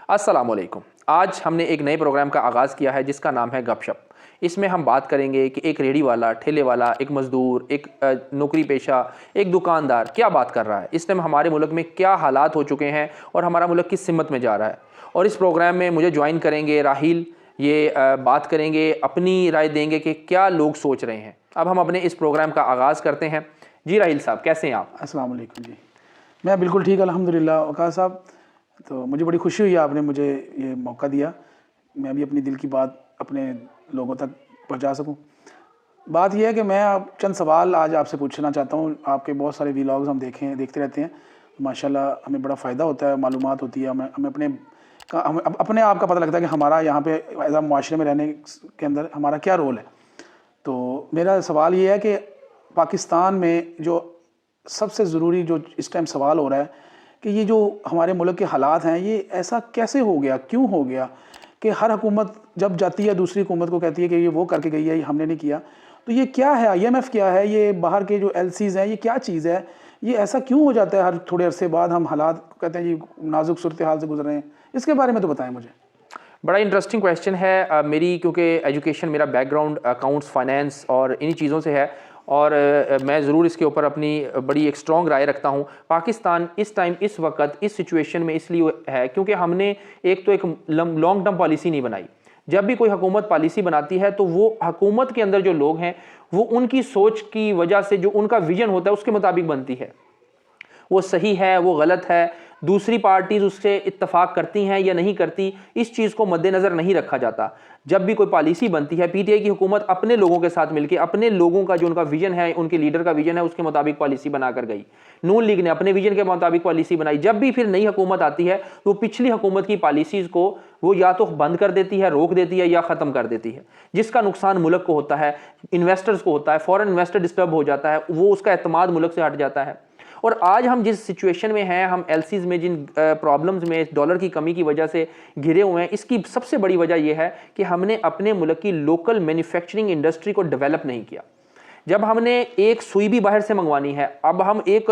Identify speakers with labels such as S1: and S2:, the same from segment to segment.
S1: अस्सलामुअलैकुम। आज हमने एक नए प्रोग्राम का आगाज़ किया है जिसका नाम है गपशप। इसमें हम बात करेंगे कि एक रेडी वाला, ठेले वाला, एक मज़दूर, एक नौकरी पेशा, एक दुकानदार क्या बात कर रहा है, इस टाइम हमारे मुल्क में क्या हालात हो चुके हैं और हमारा मुल्क किस सिमत में जा रहा है। और इस प्रोग्राम में मुझे ज्वाइन करेंगे राहील। ये बात करेंगे, अपनी राय देंगे कि क्या लोग सोच रहे हैं। अब हम अपने इस प्रोग्राम का आगाज़ करते हैं। जी राहील साहब, कैसे हैं आप?
S2: अस्सलाम वालेकुम जी। मैं बिल्कुल ठीक अल्हम्दुलिल्लाह। वक़ास साहब, तो मुझे बड़ी खुशी हुई आपने मुझे ये मौका दिया, मैं भी अपनी दिल की बात अपने लोगों तक पहुंचा सकूं। बात यह है कि मैं अब चंद सवाल आज आपसे पूछना चाहता हूं। आपके बहुत सारे व्लॉग्स हम देखते रहते हैं, माशाल्लाह हमें बड़ा फ़ायदा होता है, मालूमात होती है, हमें अपने आप का पता लगता है कि हमारा यहाँ पे एज़ आ माशरे में रहने के अंदर हमारा क्या रोल है। तो मेरा सवाल ये है कि पाकिस्तान में जो सबसे ज़रूरी जो इस टाइम सवाल हो रहा है कि ये जो हमारे मुल्क के हालात हैं, ये ऐसा कैसे हो गया, क्यों हो गया कि हर हुकूमत जब जाती है दूसरी हुकूमत को कहती है कि ये वो करके गई है, ये हमने नहीं किया। तो ये क्या है, IMF क्या है, ये बाहर के जो LCs हैं, ये क्या चीज़ है, ये ऐसा क्यों हो जाता है हर थोड़े अरसे बाद हम हालात कहते हैं जी नाजुक सूरत हाल से गुजर रहे हैं। इसके बारे में तो बताएं मुझे।
S1: बड़ा इंटरेस्टिंग क्वेश्चन है। मेरी क्योंकि एजुकेशन, मेरा बैकग्राउंड अकाउंट्स, फाइनेंस और इन्हीं चीज़ों से है और मैं ज़रूर इसके ऊपर अपनी बड़ी एक स्ट्रॉन्ग राय रखता हूँ। पाकिस्तान इस टाइम, इस वक्त, इस सिचुएशन में इसलिए है क्योंकि हमने एक लॉन्ग टर्म पॉलिसी नहीं बनाई। जब भी कोई हुकूमत पॉलिसी बनाती है तो वो हुकूमत के अंदर जो लोग हैं वो उनकी सोच की वजह से जो उनका विजन होता है उसके मुताबिक बनती है। वो सही है, वो गलत है, दूसरी पार्टीज उससे इत्तफाक करती हैं या नहीं करती, इस चीज़ को मद्देनज़र नहीं रखा जाता। जब भी कोई पॉलिसी बनती है, PTI की हुकूमत अपने लोगों के साथ मिलकर, अपने लोगों का जो उनका विजन है, उनके लीडर का विजन है, उसके मुताबिक पॉलिसी बनाकर गई। नून लीग ने अपने विजन के मुताबिक पॉलिसी बनाई। जब भी फिर नई हुकूमत आती है तो पिछली हुकूमत की पॉलिसीज़ को वो या तो बंद कर देती है, रोक देती है या ख़त्म कर देती है, जिसका नुकसान मुल्क को होता है, इन्वेस्टर्स को होता है। फॉरेन इन्वेस्टर डिस्टर्ब हो जाता है, वो उसका एतमाद मुल्क से हट जाता है। और आज हम जिस सिचुएशन में हैं, हम LCs में जिन प्रॉब्लम्स में डॉलर की कमी की वजह से घिरे हुए हैं, इसकी सबसे बड़ी वजह यह है कि हमने अपने मुल्क की लोकल मैन्युफैक्चरिंग इंडस्ट्री को डेवलप नहीं किया। जब हमने एक सुई भी बाहर से मंगवानी है, अब हम एक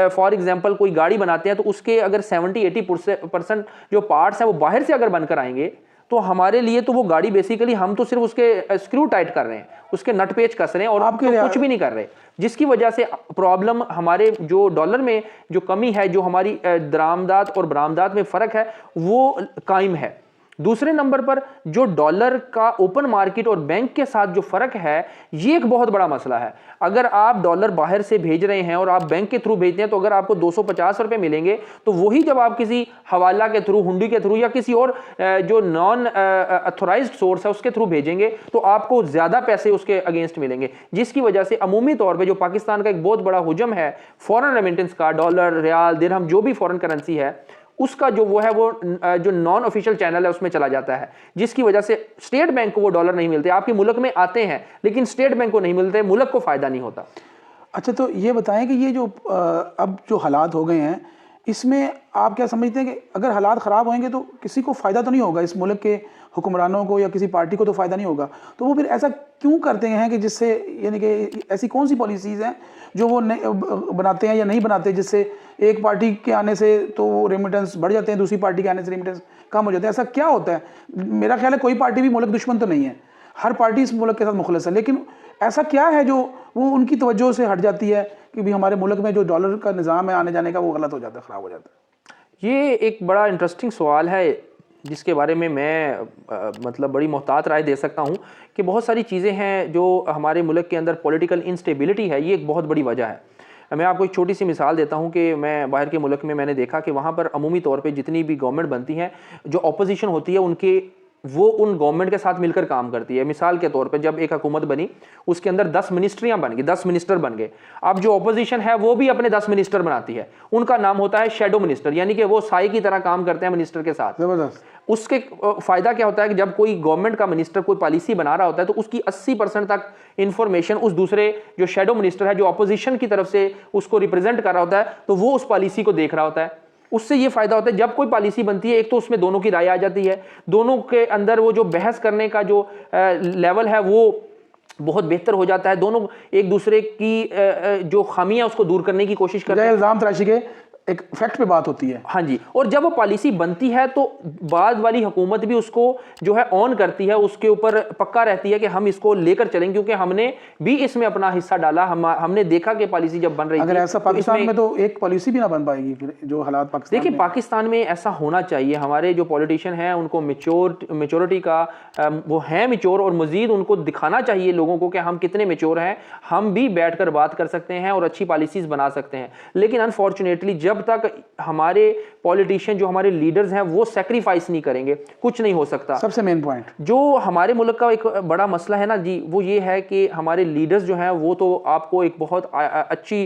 S1: फॉर एग्जांपल कोई गाड़ी बनाते हैं तो उसके अगर 70-80% जो पार्ट्स हैं वो बाहर से अगर बनकर आएंगे तो हमारे लिए तो वो गाड़ी बेसिकली, हम तो सिर्फ उसके स्क्रू टाइट कर रहे हैं, उसके नट पेच कस रहे हैं और आपके तो कुछ भी नहीं कर रहे, जिसकी वजह से प्रॉब्लम हमारे जो डॉलर में जो कमी है, जो हमारी दरामदात और बरामदात में फ़र्क है, वो कायम है। दूसरे नंबर पर जो डॉलर का ओपन मार्केट और बैंक के साथ जो फ़र्क है, ये एक बहुत बड़ा मसला है। अगर आप डॉलर बाहर से भेज रहे हैं और आप बैंक के थ्रू भेजते हैं तो अगर आपको 250 रुपये मिलेंगे, तो वही जब आप किसी हवाला के थ्रू, हुंडी के थ्रू या किसी और जो नॉन अथोराइज्ड सोर्स है उसके थ्रू भेजेंगे तो आपको ज़्यादा पैसे उसके अगेंस्ट मिलेंगे, जिसकी वजह से अमूमी तौर पर जो पाकिस्तान का एक बहुत बड़ा हुजम है फॉरेन रेमिटेंस का, डॉलर, रियाल, दिरहम, जो भी फॉरेन करेंसी है उसका जो वो है वो जो नॉन ऑफिशियल चैनल है उसमें चला जाता है, जिसकी वजह से स्टेट बैंक को वो डॉलर नहीं मिलते। आपके मुल्क में आते हैं लेकिन स्टेट बैंक को नहीं मिलते, मुल्क को फ़ायदा नहीं होता।
S2: अच्छा, तो ये बताएं कि ये जो अब जो हालात हो गए हैं, इसमें आप क्या समझते हैं कि अगर हालात ख़राब होंगे तो किसी को फ़ायदा तो नहीं होगा, इस मुल्क के हुक्मरानों को या किसी पार्टी को तो फ़ायदा नहीं होगा, तो वो फिर ऐसा क्यों करते हैं कि जिससे, यानी कि ऐसी कौन सी पॉलिसीज़ हैं जो वो बनाते हैं या नहीं बनाते, जिससे एक पार्टी के आने से तो वो रेमिटेंस बढ़ जाते हैं, दूसरी पार्टी के आने से रेमिटेंस कम हो जाते हैं। ऐसा क्या होता है? मेरा ख्याल है कोई पार्टी भी मुल्क दुश्मन तो नहीं है, हर पार्टी इस मुल्क के साथ मुखलिस है, लेकिन ऐसा क्या है जो वो उनकी तवज्जो से हट जाती है कि भी हमारे मुल्क में जो डॉलर का निज़ाम है आने जाने का वो गलत हो जाता है, ख़राब हो जाता है।
S1: ये एक बड़ा इंटरेस्टिंग सवाल है जिसके बारे में मैं मतलब बड़ी मोहतात राय दे सकता हूँ कि बहुत सारी चीज़ें हैं जो हमारे मुल्क के अंदर पॉलिटिकल इंस्टेबिलिटी है, ये एक बहुत बड़ी वजह है। मैं आपको एक छोटी सी मिसाल देता हूँ कि मैं बाहर के मुल्क में मैंने देखा कि वहाँ पर अमूमी तौर पे जितनी भी गवर्नमेंट बनती हैं, जो अपोजिशन होती है उनके वो उन गवर्नमेंट के साथ मिलकर काम करती है। मिसाल के तौर पे जब एक हुकूमत बनी उसके अंदर 10 मिनिस्ट्रियां बन गई, 10 मिनिस्टर बन गए। अब जो अपोजिशन है वो भी अपने 10 मिनिस्टर बनाती है, उनका नाम होता है शेडो मिनिस्टर, यानी कि वो साई की तरह काम करते हैं मिनिस्टर के साथ।
S2: ज़बरदस्त।
S1: उसके फ़ायदा क्या होता है कि जब कोई गवर्नमेंट का मिनिस्टर कोई पॉलिसी बना रहा होता है तो उसकी 80% तक इंफॉर्मेशन उस दूसरे जो शेडो मिनिस्टर है, जो अपोजिशन की तरफ से उसको रिप्रेजेंट कर रहा होता है, तो वो उस पॉलिसी को देख रहा होता है। उससे ये फायदा होता है जब कोई पॉलिसी बनती है, एक तो उसमें दोनों की राय आ जाती है, दोनों के अंदर वो जो बहस करने का जो लेवल है वो बहुत बेहतर हो जाता है, दोनों एक दूसरे की जो खामियां उसको दूर करने की कोशिश करते हैं।
S2: इल्ज़ाम तराशी के एक फैक्ट पे बात होती है।
S1: हाँ जी, और जब वो पॉलिसी बनती है तो बाद वाली हुकूमत भी उसको जो है ऑन करती है, उसके ऊपर पक्का रहती है कि हम इसको लेकर चलेंगे, क्योंकि हमने भी इसमें अपना हिस्सा डाला। हमने देखा कि पॉलिसी जब बन रही
S2: अगर
S1: थी,
S2: ऐसा पाकिस्तान में तो एक पॉलिसी भी ना बन पाएगी फिर, जो हालात पाकिस्तान
S1: देखिए
S2: में।
S1: पाकिस्तान में ऐसा होना चाहिए। हमारे जो पॉलिटिशियन हैं उनको मेच्योरिटी का वो है मेच्योर, और मजीद उनको दिखाना चाहिए लोगों को कि हम कितने मेच्योर हैं, हम भी बैठकर बात कर सकते हैं और अच्छी पॉलिसीज बना सकते हैं। लेकिन अनफॉर्चुनेटली जब तक हमारे पॉलिटिशियन, जो हमारे लीडर्स हैं, वो सेक्रीफाइस नहीं करेंगे, कुछ नहीं हो सकता।
S2: सबसे मेन पॉइंट
S1: जो हमारे मुल्क का एक बड़ा मसला है ना जी, वो ये है कि हमारे लीडर्स जो हैं वो तो आपको एक बहुत अच्छी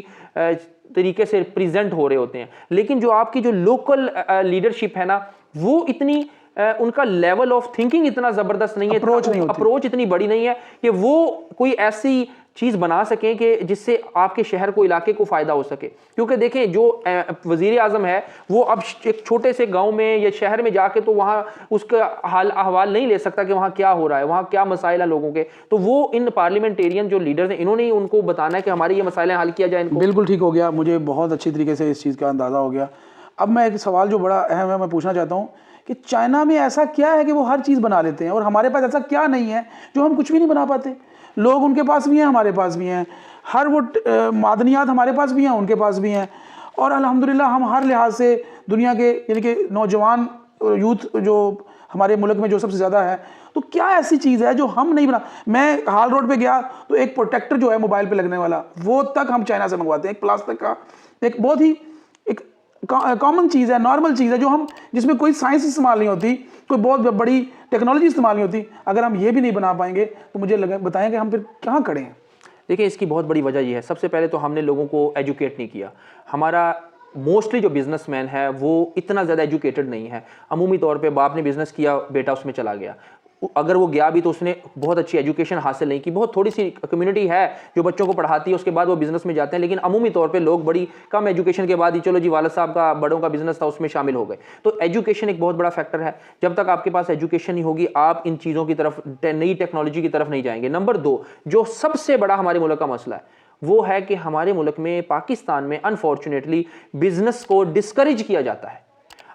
S1: तरीके से प्रेजेंट हो रहे होते हैं, लेकिन जो आपकी जो लोकल लीडरशिप है ना, वो इतनी उनका लेवल ऑफ थिंकिंग इतना जबरदस्त नहीं है, अप्रोच इतनी बड़ी नहीं है कि वो कोई ऐसी चीज बना सकें कि जिससे आपके शहर को, इलाके को फायदा हो सके। क्योंकि देखें जो वजीर आजम है वो अब एक छोटे से गांव में या शहर में जाके तो वहां उसका हाल अहवाल नहीं ले सकता कि वहां क्या हो रहा है, वहां क्या मसाइल है लोगों के। तो वो इन पार्लियामेंटेरियन जो लीडर्स हैं, इन्होंने ही उनको बताना है कि हमारे ये मसाइल हल किया जाए इनको।
S2: बिल्कुल ठीक हो गया, मुझे बहुत अच्छी तरीके से इस चीज़ का अंदाज़ा हो गया। अब मैं एक सवाल जो बड़ा अहम है मैं पूछना चाहता हूँ कि चाइना में ऐसा क्या है कि वो हर चीज़ बना लेते हैं, और हमारे पास ऐसा क्या नहीं है जो हम कुछ भी नहीं बना पाते। लोग उनके पास भी हैं, हमारे पास भी हैं, हर वो मादनियात हमारे पास भी हैं, उनके पास भी हैं, और अल्हम्दुलिल्लाह हम हर लिहाज से दुनिया के यानी कि नौजवान यूथ जो हमारे मुल्क में जो सबसे ज़्यादा है। तो क्या ऐसी चीज़ है जो हम नहीं बना। मैं हाल रोड पे गया तो एक प्रोटेक्टर जो है मोबाइल पे लगने वाला, वो तक हम चाइना से मंगवाते हैं। एक प्लास्टिक का एक बहुत ही एक कॉमन चीज़ है, नॉर्मल चीज़ है, जो हम जिसमें कोई साइंस इस्तेमाल नहीं होती, कोई बहुत बड़ी टेक्नोलॉजी इस्तेमाल नहीं होती। अगर हम ये भी नहीं बना पाएंगे तो मुझे बताएं कि हम फिर कहाँ खड़े हैं।
S1: देखिए इसकी बहुत बड़ी वजह यह है, सबसे पहले तो हमने लोगों को एजुकेट नहीं किया। हमारा मोस्टली जो बिजनेसमैन है वो इतना ज़्यादा एजुकेटेड नहीं है। अमूमी तौर पे बाप ने बिजनेस किया, बेटा उसमें चला गया। अगर वो गया भी तो उसने बहुत अच्छी एजुकेशन हासिल नहीं की। बहुत थोड़ी सी कम्युनिटी है जो बच्चों को पढ़ाती है, उसके बाद वो बिजनेस में जाते हैं, लेकिन अमूमी तौर पे लोग बड़ी कम एजुकेशन के बाद ही चलो जी वाला साहब का बड़ों का बिजनेस था उसमें शामिल हो गए। तो एजुकेशन एक बहुत बड़ा फैक्टर है। जब तक आपके पास एजुकेशन नहीं होगी आप इन चीज़ों की तरफ, नई टेक्नोलॉजी की तरफ नहीं जाएंगे। नंबर 2, जो सबसे बड़ा हमारे मुल्क का मसला है वो है कि हमारे मुल्क में, पाकिस्तान में अनफॉर्चुनेटली बिजनेस को डिस्करेज किया जाता है।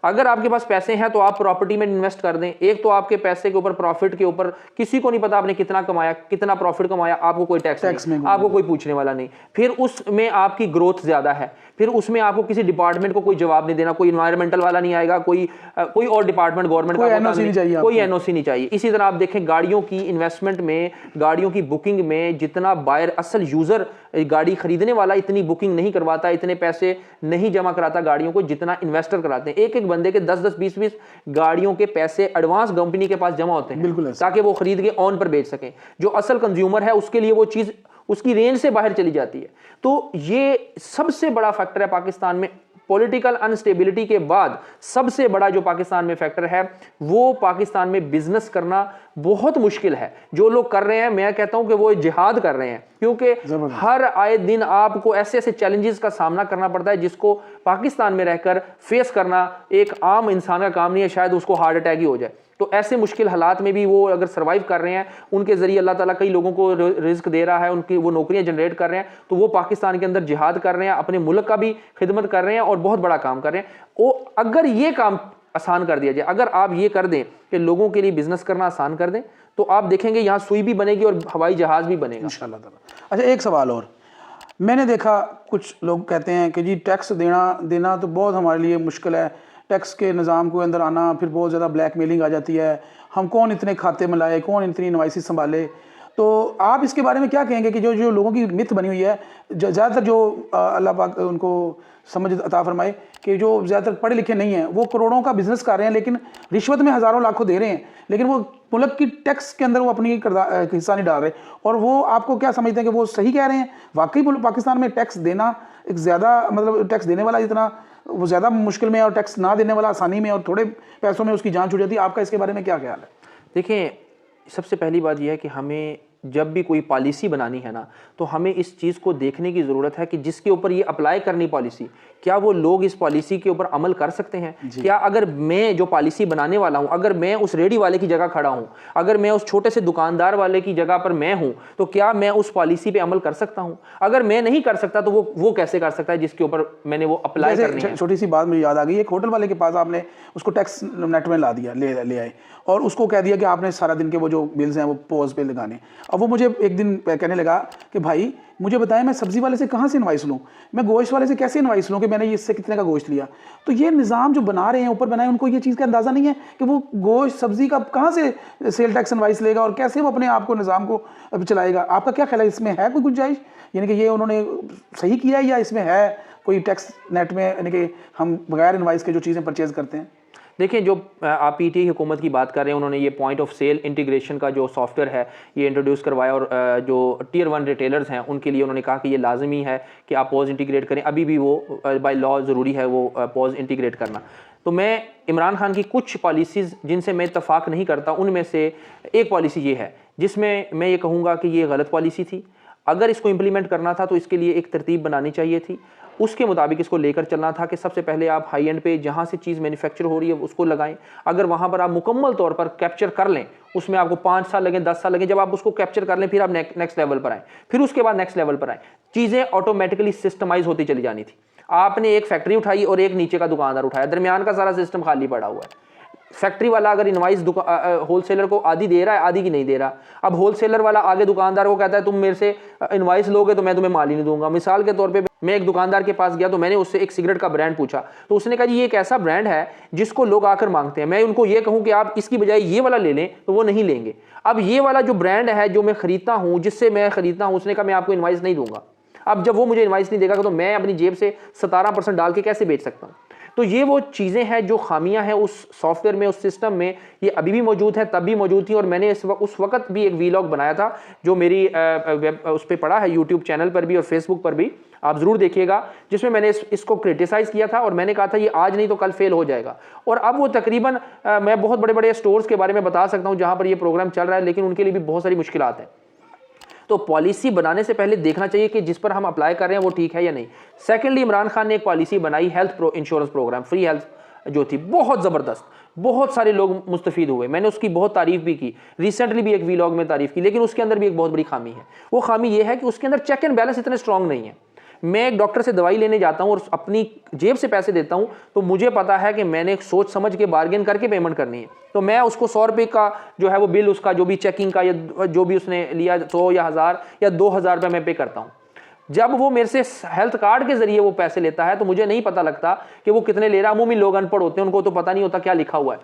S1: अगर आपके पास पैसे हैं तो आप प्रॉपर्टी में इन्वेस्ट कर दें। एक तो आपके पैसे के ऊपर, प्रॉफिट के ऊपर किसी को नहीं पता आपने कितना कमाया, कितना प्रॉफिट कमाया, आपको कोई टैक्स नहीं, आपको कोई पूछने वाला नहीं। फिर उसमें आपकी ग्रोथ ज्यादा है, फिर उसमें आपको किसी डिपार्टमेंट को कोई जवाब नहीं देना, कोई इन्वायरमेंटल वाला नहीं आएगा, कोई और डिपार्टमेंट गवर्नमेंट का कोई एनओसी नहीं चाहिए। इसी तरह आप देखें गाड़ियों की इन्वेस्टमेंट में, गाड़ियों की बुकिंग में, जितना बायर असल यूजर गाड़ी खरीदने वाला इतनी बुकिंग नहीं करवाता, इतने पैसे नहीं जमा कराता गाड़ियों को जितना इन्वेस्टर कराते हैं। एक बंदे के 10-10, 20-20 गाड़ियों के पैसे एडवांस कंपनी के पास जमा होते हैं ताकि वो खरीद के ऑन पर बेच सकें। जो असल कंज्यूमर है उसके लिए वो चीज उसकी रेंज से बाहर चली जाती है। तो ये सबसे बड़ा फैक्टर है पाकिस्तान में। पॉलिटिकल अनस्टेबिलिटी के बाद सबसे बड़ा जो पाकिस्तान में फैक्टर है वो पाकिस्तान में बिजनेस करना बहुत मुश्किल है। जो लोग कर रहे हैं, मैं कहता हूं कि वो जिहाद कर रहे हैं, क्योंकि हर आए दिन आपको ऐसे ऐसे चैलेंजेस का सामना करना पड़ता है जिसको पाकिस्तान में रहकर फेस करना एक आम इंसान का काम नहीं है, शायद उसको हार्ट अटैक ही हो जाए। तो ऐसे मुश्किल हालात में भी वो अगर सर्वाइव कर रहे हैं, उनके जरिए अल्लाह ताला कई लोगों को रिस्क दे रहा है, उनकी वो नौकरियां जनरेट कर रहे हैं, तो वो पाकिस्तान के अंदर जिहाद कर रहे हैं, अपने मुल्क का भी खिदमत कर रहे हैं और बहुत बड़ा काम कर रहे हैं। वो अगर ये काम आसान कर दिया जाए, अगर आप ये कर दें कि लोगों के लिए बिजनेस करना आसान कर दें, तो आप देखेंगे यहाँ सुई भी बनेगी और हवाई जहाज भी बनेगा
S2: इंशाअल्लाह ताला। अच्छा, एक सवाल और मैंने देखा, कुछ लोग कहते हैं कि जी टैक्स देना तो बहुत हमारे लिए मुश्किल है, टैक्स के निज़ाम को अंदर आना, फिर बहुत ज़्यादा ब्लैकमेलिंग आ जाती है, हम कौन इतने खाते मिलाए, कौन इतनी इनवाइसेस संभाले। तो आप इसके बारे में क्या कहेंगे कि जो लोगों की मिथ बनी हुई है, ज़्यादातर जो अल्लाह पाक उनको समझ अता फरमाए, कि जो ज़्यादातर पढ़े लिखे नहीं हैं वो करोड़ों का बिजनेस कर रहे हैं, लेकिन रिश्वत में हज़ारों लाखों दे रहे हैं, लेकिन वो मुल्क की टैक्स के अंदर वो अपनी हिस्सा नहीं डाल रहे। और वो आपको क्या समझते हैं कि वो सही कह रहे हैं? वाकई पाकिस्तान में टैक्स देना एक ज़्यादा, मतलब टैक्स देने वाला जितना वो ज़्यादा मुश्किल में और टैक्स ना देने वाला आसानी में और थोड़े पैसों में उसकी जान छूट जाती है। आपका इसके बारे में क्या ख्याल है?
S1: देखिए, सबसे पहली बात यह है कि हमें जब भी कोई पॉलिसी बनानी है ना, तो हमें इस चीज़ को देखने की ज़रूरत है कि जिसके ऊपर ये अप्लाई करनी पॉलिसी, क्या वो लोग इस पॉलिसी के ऊपर अमल कर सकते हैं? क्या अगर मैं जो पॉलिसी बनाने वाला हूं, अगर मैं उस रेडी वाले की जगह खड़ा हूं, अगर मैं उस छोटे से दुकानदार वाले की जगह पर मैं हूं, तो क्या मैं उस पॉलिसी पे अमल कर सकता हूं? अगर मैं नहीं कर सकता तो वो कैसे कर सकता है जिसके ऊपर मैंने वो अप्लाई करनी है?
S2: छोटी सी बात मुझे याद आ गई, एक होटल वाले के पास आपने उसको टैक्स नेट में ला दिया, ले आए, और उसको कह दिया कि आपने सारा दिन के वो जो बिल्स हैं वो पॉज पे लगाने। अब वो मुझे एक दिन कहने लगा कि भाई मुझे बताएं मैं सब्जी वाले से कहाँ से इनवाइस लूँ, मैं गोश्त वाले से कैसे इनवाइस लूँ कि मैंने इससे कितने का गोश्त लिया। तो ये निज़ाम जो बना रहे हैं ऊपर बनाए, उनको ये चीज़ का अंदाज़ा नहीं है कि वो गोश्त सब्जी का कहाँ से सेल टैक्स इनवाइस लेगा और कैसे वो अपने आप को निज़ाम को चलाएगा। आपका क्या ख्याल है, इसमें है कोई गुंजाइश, यानी कि ये उन्होंने सही किया है या इसमें है कोई टैक्स नेट में, यानी कि हम बगैर इनवाइस के जो चीज़ें परचेज़ करते हैं?
S1: देखिए, जो आप पीटीआई हुकूमत की बात कर रहे हैं, उन्होंने ये पॉइंट ऑफ सेल इंटीग्रेशन का जो सॉफ्टवेयर है ये इंट्रोड्यूस करवाया, और जो टियर 1 रिटेलर्स हैं उनके लिए उन्होंने कहा कि ये लाजमी है कि आप पॉज इंटीग्रेट करें। अभी भी वो बाय लॉ ज़रूरी है वो पॉज इंटीग्रेट करना। तो मैं इमरान खान की कुछ पॉलिसीज़ जिनसे मैं इत्तफाक नहीं करता, उनमें से एक पॉलिसी ये है जिसमें मैं ये कहूँगा कि ये गलत पॉलिसी थी। अगर इसको इम्प्लीमेंट करना था तो इसके लिए एक तरतीब बनानी चाहिए थी, उसके मुताबिक इसको लेकर चलना था कि सबसे पहले आप हाई एंड पे जहाँ से चीज़ मैन्युफैक्चर हो रही है उसको लगाएं। अगर वहाँ पर आप मुकम्मल तौर पर कैप्चर कर लें, उसमें आपको 5 साल लगें, 10 साल लगें, जब आप उसको कैप्चर कर लें फिर आप नेक्स्ट लेवल पर आएँ, फिर उसके बाद नेक्स्ट लेवल पर आएँ। चीज़ें ऑटोमेटिकली सिस्टमाइज होती चली जानी थी। आपने एक फैक्ट्री उठाई और एक नीचे का दुकानदार उठाया, दरमियान का सारा सिस्टम खाली पड़ा हुआ है। फैक्ट्री वाला अगर इनवाइस होलसेलर को आधी दे रहा है, आधी की नहीं दे रहा। अब होलसेलर वाला आगे दुकानदार को कहता है तुम मेरे से इनवाइस लोगे तो मैं तुम्हें माल ही नहीं दूंगा। मिसाल के तौर पे मैं एक दुकानदार के पास गया तो मैंने उससे एक सिगरेट का ब्रांड पूछा, तो उसने कहा जी ये एक ऐसा ब्रांड है जिसको लोग आकर मांगते हैं। मैं उनको ये कहूँ कि आप इसकी बजाय ये वाला ले लें तो वो नहीं लेंगे। अब ये वाला जो ब्रांड है जो मैं खरीदता हूँ, जिससे मैं खरीदता हूँ, उसने कहा मैं आपको इनवाइस नहीं दूंगा। अब जब वो मुझे इनवाइस नहीं देगा तो मैं अपनी जेब से 17% डाल के कैसे बेच सकता हूँ? तो ये वो चीज़ें हैं जो खामियां हैं उस सॉफ्टवेयर में, उस सिस्टम में, ये अभी भी मौजूद है, तब भी मौजूद थी। और मैंने उस वक्त भी एक वीलॉग बनाया था जो मेरी उस पर पड़ा है, यूट्यूब चैनल पर भी और फेसबुक पर भी, आप ज़रूर देखिएगा, जिसमें मैंने इसको क्रिटिसाइज़ किया था और मैंने कहा था ये आज नहीं तो कल फेल हो जाएगा। और अब वो तकरीबन मैं बहुत बड़े बड़े स्टोर्स के बारे में बता सकता हूँ जहाँ पर ये प्रोग्राम चल रहा है, लेकिन उनके लिए भी बहुत सारी मुश्किलात हैं। तो पॉलिसी बनाने से पहले देखना चाहिए कि जिस पर हम अप्लाई कर रहे हैं वो ठीक है या नहीं। सेकेंडली, इमरान खान ने एक पॉलिसी बनाई health insurance programme, free health, जो थी बहुत ज़बरदस्त, बहुत सारे लोग मुस्तफ़ीद हुए, मैंने उसकी बहुत तारीफ़ भी की, रिसेंटली भी एक वीलॉग में तारीफ़ की। लेकिन उसके अंदर भी एक बहुत बड़ी खामी है। वो खामी ये है कि उसके अंदर चेक एंड बैलेंस इतने स्ट्रॉन्ग नहीं है। मैं एक डॉक्टर से दवाई लेने जाता हूँ और अपनी जेब से पैसे देता हूँ, तो मुझे पता है कि मैंने एक सोच समझ के बार्गेन करके पेमेंट करनी है। तो मैं उसको 100 रुपये का जो है वो बिल, उसका जो भी चेकिंग का या जो भी उसने लिया, 100 या 1000 या 2000 रुपये मैं पे करता हूँ। जब वो मेरे से हेल्थ कार्ड के जरिए वो पैसे लेता है तो मुझे नहीं पता लगता कि वो कितने ले रहा है। अमूमी लोग अनपढ़ होते हैं, उनको तो पता नहीं होता क्या लिखा हुआ है,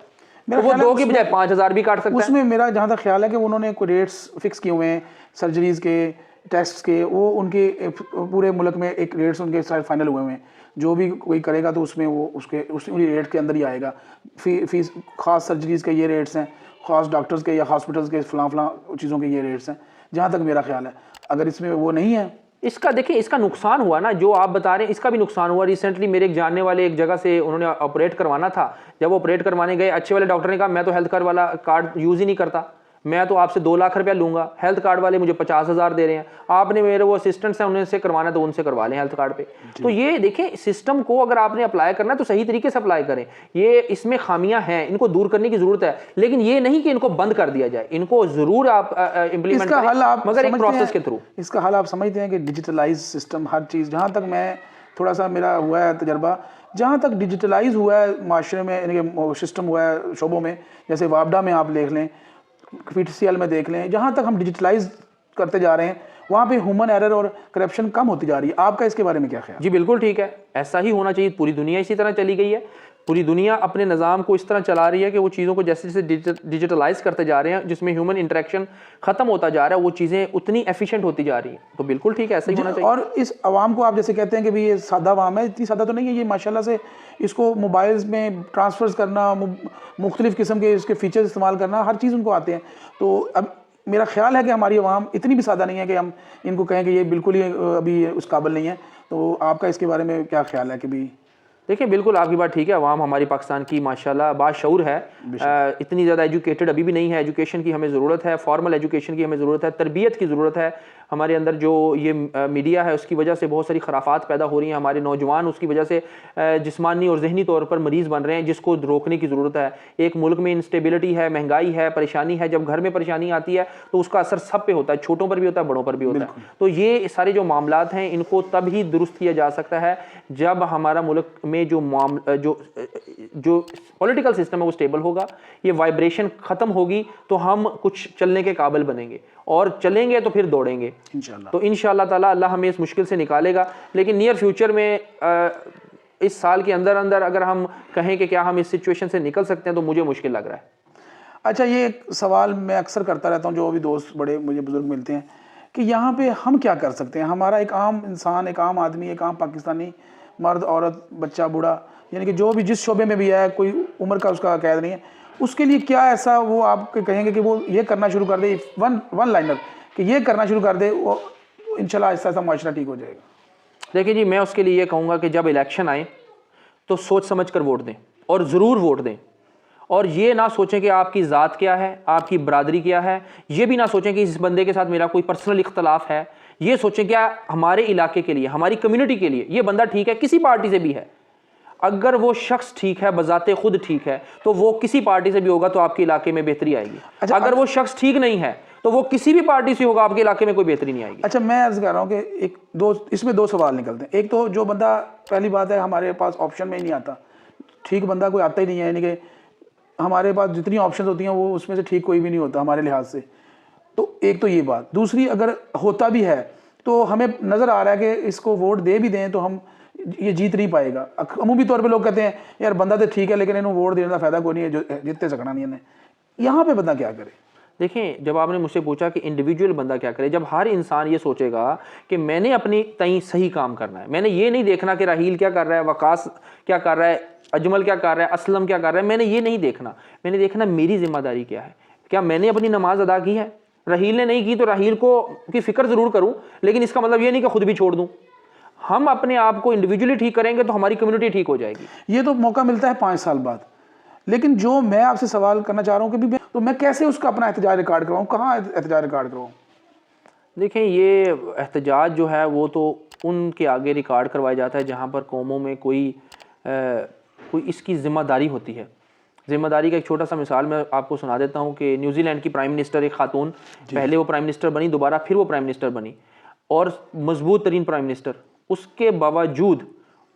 S1: तो वो 2 की बजाय 5000 भी काट सकता है।
S2: उसमें मेरा जहाँ तक ख्याल है कि उन्होंने कोई रेट्स फिक्स किए हुए हैं सर्जरीज के, टेस्ट के, वो उनके पूरे मुल्क में एक रेट्स उनके साथ फाइनल हुए हैं। जो भी कोई करेगा तो उसमें वो उस रेट के अंदर ही आएगा। फीस खास सर्जरीज के ये रेट्स हैं, खास डॉक्टर्स के या हॉस्पिटल्स के फलां चीज़ों के ये रेट्स हैं, जहाँ तक मेरा ख्याल है। अगर इसमें वो नहीं है,
S1: इसका देखिए, इसका नुकसान हुआ ना, जो आप बता रहे हैं, इसका भी नुकसान हुआ। रिसेंटली मेरे एक जानने वाले एक जगह से उन्होंने ऑपरेट करवाना था, जब ऑपरेट करवाने गए, अच्छे वाले डॉक्टर ने कहा मैं तो हेल्थ कार्ड वाला कार्ड यूज़ ही नहीं करता, मैं तो आपसे 2 लाख रुपया लूँगा, हेल्थ कार्ड वाले मुझे 50,000 दे रहे हैं, आपने मेरे वो असिस्टेंट्स हैं उनसे करवाना तो उनसे करवा लें हेल्थ कार्ड पे। तो ये देखें, सिस्टम को अगर आपने अप्लाई करना है तो सही तरीके से अप्लाई करें। ये इसमें खामियां हैं, इनको दूर करने की जरूरत है, लेकिन ये नहीं कि इनको बंद कर दिया जाए, इनको जरूर आप इम्प्लीमेंट करें, मगर एक प्रोसेस के थ्रू।
S2: इसका हल आप समझते हैं कि डिजिटलाइज सिस्टम, हर चीज़, जहाँ तक मैं थोड़ा सा मेरा हुआ है तजर्बा, जहाँ तक डिजिटलाइज हुआ है माशरे में, यानी कि सिस्टम हुआ है शोबों में, जैसे वापडा में आप देख लें, PTCL में देख लें, जहाँ तक हम डिजिटलाइज करते जा रहे हैं वहाँ पे ह्यूमन एरर और करप्शन कम होती जा रही है। आपका इसके बारे में क्या ख्याल?
S1: जी बिल्कुल ठीक है, ऐसा ही होना चाहिए। पूरी दुनिया इसी तरह चली गई है, पूरी दुनिया अपने निज़ाम को इस तरह चला रही है कि वो चीज़ों को जैसे जैसे डिजिटलाइज करते जा रहे हैं, जिसमें ह्यूमन इंटरेक्शन ख़त्म होता जा रहा है, वो चीज़ें उतनी एफिशिएंट होती जा रही हैं। तो बिल्कुल ठीक है, ऐसा ही होना चाहिए।
S2: और इस आवाम को आप जैसे कहते हैं कि भाई ये सादा आवाम है, इतनी सादा तो नहीं है ये, माशाल्लाह से इसको मोबाइल्स में ट्रांसफर्स करना, मुख्तलिफ़ किस्म के इसके फीचर्स इस्तेमाल करना, हर चीज़ उनको आते हैं। तो अब मेरा ख्याल है कि हमारी आवाम इतनी भी सादा नहीं है कि हम इनको कहें कि ये बिल्कुल ही अभी उस काबिल नहीं है। तो आपका इसके बारे में क्या ख्याल है कि भी?
S1: देखिए बिल्कुल आपकी बात ठीक है। अवाम हमारी पाकिस्तान की माशाल्लाह बाशऊर है, इतनी ज़्यादा एजुकेटेड अभी भी नहीं है। एजुकेशन की हमें ज़रूरत है, फॉर्मल एजुकेशन की हमें ज़रूरत है, तरबियत की ज़रूरत है। हमारे अंदर जो ये मीडिया है उसकी वजह से बहुत सारी खराफात पैदा हो रही हैं। हमारे नौजवान उसकी वजह से जिस्मानी और जहनी तौर पर मरीज़ बन रहे हैं, जिसको रोकने की ज़रूरत है। एक मुल्क में इंस्टेबिलिटी है, महंगाई है, परेशानी है। जब घर में परेशानी आती है तो उसका असर सब पे होता है, छोटों पर भी होता है, बड़ों पर भी होता है। तो ये सारे जो मामलात हैं इनको तब ही दुरुस्त किया जा सकता है जब हमारा मुल्क में जो पॉलिटिकल सिस्टम है वो स्टेबल होगा, ये वाइब्रेशन ख़त्म होगी तो हम कुछ चलने के काबिल बनेंगे, और चलेंगे तो फिर दौड़ेंगे
S2: इंशाल्लाह।
S1: तो इंशाअल्लाह ताला अल्लाह हमें इस मुश्किल से निकालेगा। लेकिन नियर फ्यूचर में इस साल के अंदर अंदर अगर हम कहें कि क्या हम इस सिचुएशन से निकल सकते हैं तो मुझे मुश्किल लग रहा है।
S2: अच्छा, ये एक सवाल मैं अक्सर करता रहता हूँ, जो भी दोस्त बड़े मुझे बुजुर्ग मिलते हैं, कि यहाँ पे हम क्या कर सकते हैं? हमारा एक आम इंसान, एक आम आदमी, एक आम पाकिस्तानी, मर्द औरत बच्चा बूढ़ा, यानी कि जो भी जिस शोबे में भी है, कोई उम्र का उसका कैद नहीं है, उसके लिए क्या ऐसा वो आप कहेंगे कि वो ये करना शुरू कर दे, वन लाइनर कि ये करना शुरू कर दे, वो इंशाल्लाह आहिस्ता आहिस्ता माशरा ठीक हो जाएगा?
S1: देखिए जी, मैं उसके लिए ये कहूँगा कि जब इलेक्शन आए तो सोच समझ कर वोट दें, और ज़रूर वोट दें। और ये ना सोचें कि आपकी ज़ात क्या है, आपकी बरादरी क्या है। ये भी ना सोचें कि इस बंदे के साथ मेरा कोई पर्सनल इख्तलाफ है। ये सोचें क्या हमारे इलाके के लिए, हमारी कम्युनिटी के लिए ये बंदा ठीक है, किसी पार्टी से भी है। अगर वो शख्स ठीक है, बजाते खुद ठीक है, तो वो किसी पार्टी से भी होगा तो आपके इलाके में बेहतरी आएगी।
S2: अच्छा,
S1: अगर वो शख्स ठीक नहीं है तो वो किसी भी पार्टी से होगा, आपके इलाके में कोई बेहतरी नहीं आएगी।
S2: अच्छा, मैं अर्ज कर रहा हूँ कि इसमें दो सवाल निकलते हैं। एक तो जो बंदा, पहली बात है हमारे पास ऑप्शन में ही नहीं आता, ठीक बंदा कोई आता ही नहीं है, यानी कि हमारे पास जितनी ऑप्शन होती हैं वो उसमें से ठीक कोई भी नहीं होता हमारे लिहाज से। तो एक तो ये बात। दूसरी, अगर होता भी है तो हमें नज़र आ रहा है कि इसको वोट दे भी दें तो हम ये जीत नहीं पाएगा। अमूमी तौर पे लोग कहते हैं यार बंदा तो ठीक है लेकिन इन्हों वोट देने का फायदा कोई नहीं है, जो जितने सकना नहीं है। यहाँ पे बंदा क्या करे?
S1: देखें, जब आपने मुझसे पूछा कि इंडिविजुअल बंदा क्या करे, जब हर इंसान ये सोचेगा कि मैंने अपनी तई सही काम करना है, मैंने ये नहीं देखना कि राहील क्या कर रहा है, वकास क्या कर रहा है, अजमल क्या कर रहा है, असलम क्या कर रहा है, मैंने ये नहीं देखना। मैंने देखना मेरी जिम्मेदारी क्या है, क्या मैंने अपनी नमाज अदा की है। राहील ने नहीं की तो राहील को की फ़िक्र ज़रूर करूँ, लेकिन इसका मतलब ये नहीं कि खुद भी छोड़ दूँ। हम अपने आप को इंडिविजुअली ठीक करेंगे तो हमारी कम्युनिटी ठीक हो जाएगी।
S2: ये तो मौका मिलता है 5 साल बाद, लेकिन जो मैं आपसे सवाल करना चाह रहा हूँ कि तो मैं कैसे उसका अपना एहतजाज रिकॉर्ड करवाऊँ, कहाँ एहतजाज रिकॉर्ड करवाऊँ?
S1: देखें, ये एहतजाज जो है वो तो उनके आगे रिकॉर्ड करवाया जाता है जहाँ पर कौमों में कोई इसकी ज़िम्मेदारी होती है। ज़िम्मेदारी का एक छोटा सा मिसाल मैं आपको सुना देता हूँ कि न्यूजीलैंड की प्राइम मिनिस्टर एक खातून, पहले वो प्राइम मिनिस्टर बनी, दोबारा फिर वो प्राइम मिनिस्टर बनी, और मजबूत तरीन प्राइम मिनिस्टर। उसके बावजूद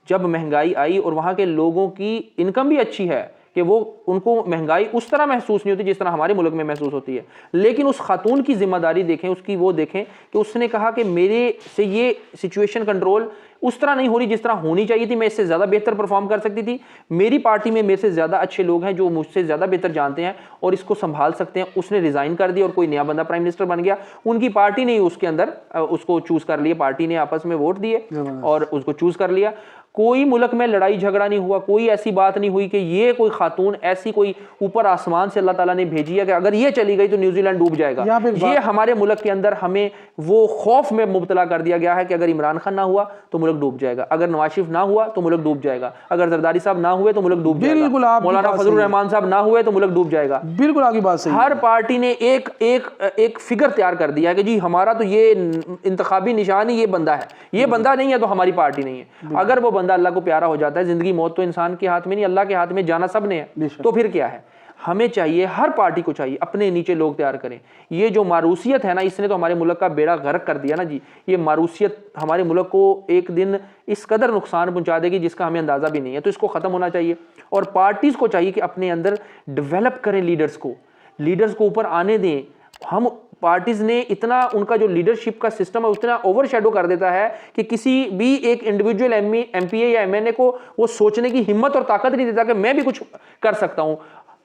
S1: जब महंगाई आई और वहाँ के लोगों की इनकम भी अच्छी है कि वो उनको महंगाई उस तरह महसूस नहीं होती जिस तरह हमारे मुल्क में महसूस होती है, लेकिन उस खातून की जिम्मेदारी देखें, उसकी वो देखें कि उसने कहा कि मेरे से ये सिचुएशन कंट्रोल उस तरह नहीं हो रही जिस तरह होनी चाहिए थी, मैं इससे ज़्यादा बेहतर परफॉर्म कर सकती थी। मेरी पार्टी में मेरे से ज़्यादा अच्छे लोग हैं जो मुझसे ज़्यादा बेहतर जानते हैं और इसको संभाल सकते हैं। उसने रिज़ाइन कर दिया और कोई नया बंदा प्राइम मिनिस्टर बन गया। उनकी पार्टी ने उसके अंदर उसको चूज़ कर लिया, पार्टी ने आपस में वोट दिए और उसको चूज़ कर लिया। कोई मुल्क में लड़ाई झगड़ा नहीं हुआ, कोई ऐसी बात नहीं हुई कि ये कोई खातून ऐसी कोई ऊपर आसमान से अल्लाह ताला ने भेजी है कि अगर ये चली गई तो न्यूजीलैंड डूब जाएगा। ये हमारे मुल्क के अंदर हमें वो खौफ में मुब्तला कर दिया गया है कि अगर इमरान खान ना हुआ तो मुल्क डूब जाएगा, अगर नवाज शरीफ ना हुआ तो मुल्क डूब जाएगा, अगर जरदारी साहब ना हुए तो मुल्क डूब जाएगा, मौलाना फजलुर रहमान साहब ना हुए तो मुल्क डूब जाएगा।
S2: बिल्कुल आपकी बात सही।
S1: हर पार्टी ने एक फिगर तैयार कर दिया कि जी हमारा तो ये इंतखाबी निशान ही ये बंदा है, ये बंदा नहीं है तो हमारी पार्टी नहीं है। अगर वो बंदा अल्लाह को प्यारा हो जाता है, जिंदगी मौत तो इंसान के हाथ में नहीं, अल्लाह के हाथ में, जाना सब ने है, तो फिर क्या है। हमें चाहिए, हर पार्टी को चाहिए अपने नीचे लोग तैयार करें। ये जो मारूसियत है ना, इसने तो हमारे मुल्क का बेड़ा गर्क कर दिया ना जी। ये मारूसियत हमारे मुल्क को एक दिन इस कदर नुकसान पहुंचा देगी जिसका हमें अंदाजा भी नहीं है। तो इसको ख़त्म होना चाहिए और पार्टीज़ को चाहिए कि अपने अंदर डेवलप करें लीडर्स को ऊपर आने दें। हम पार्टीज़ ने इतना, उनका जो लीडरशिप का सिस्टम है उतना ओवर शेडो कर देता है कि किसी भी एक इंडिविजुअल एमपीए या एमएनए को वो सोचने की हिम्मत और ताकत नहीं देता कि मैं भी कुछ कर सकता हूं,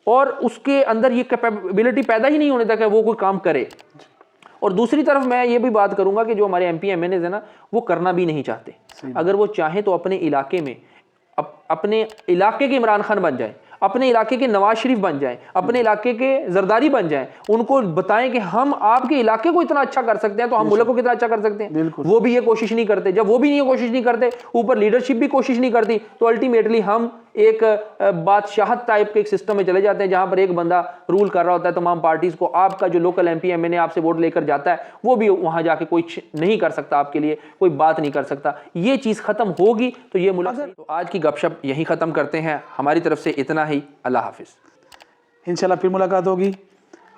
S1: और उसके अंदर ये कैपेबिलिटी पैदा ही नहीं होने तक है वो कोई काम करे। और दूसरी तरफ मैं ये भी बात करूंगा कि जो हमारे एमपी एमएनए है ना, वो करना भी नहीं चाहते। अगर वो चाहें तो अपने इलाके में अपने इलाके के इमरान खान बन जाए, अपने इलाके के नवाज शरीफ बन जाएं, अपने इलाके के जरदारी बन जाएं, उनको बताएं कि हम आपके इलाके को इतना अच्छा कर सकते हैं तो हम मुल्क को कितना अच्छा कर सकते हैं। वो भी ये कोशिश नहीं करते। जब वो भी ये कोशिश नहीं करते, ऊपर लीडरशिप भी कोशिश नहीं करती, तो अल्टीमेटली हम एक बादशाहत टाइप के एक सिस्टम में चले जाते हैं जहां पर एक बंदा रूल कर रहा होता है तमाम पार्टीज को। आपका जो लोकल एमपी एमएनए आपसे वोट लेकर जाता है वो भी वहां जाके कोई नहीं कर सकता, आपके लिए कोई बात नहीं कर सकता। ये चीज खत्म होगी तो ये मुल्क। तो आज की गपशप यहीं खत्म करते हैं, हमारी तरफ से इतना ही। अल्लाह हाफिज।
S2: इंशाल्लाह फिर मुलाकात होगी।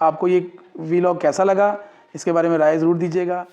S2: आपको ये वीलॉग कैसा लगा इसके बारे में राय ज़रूर दीजिएगा।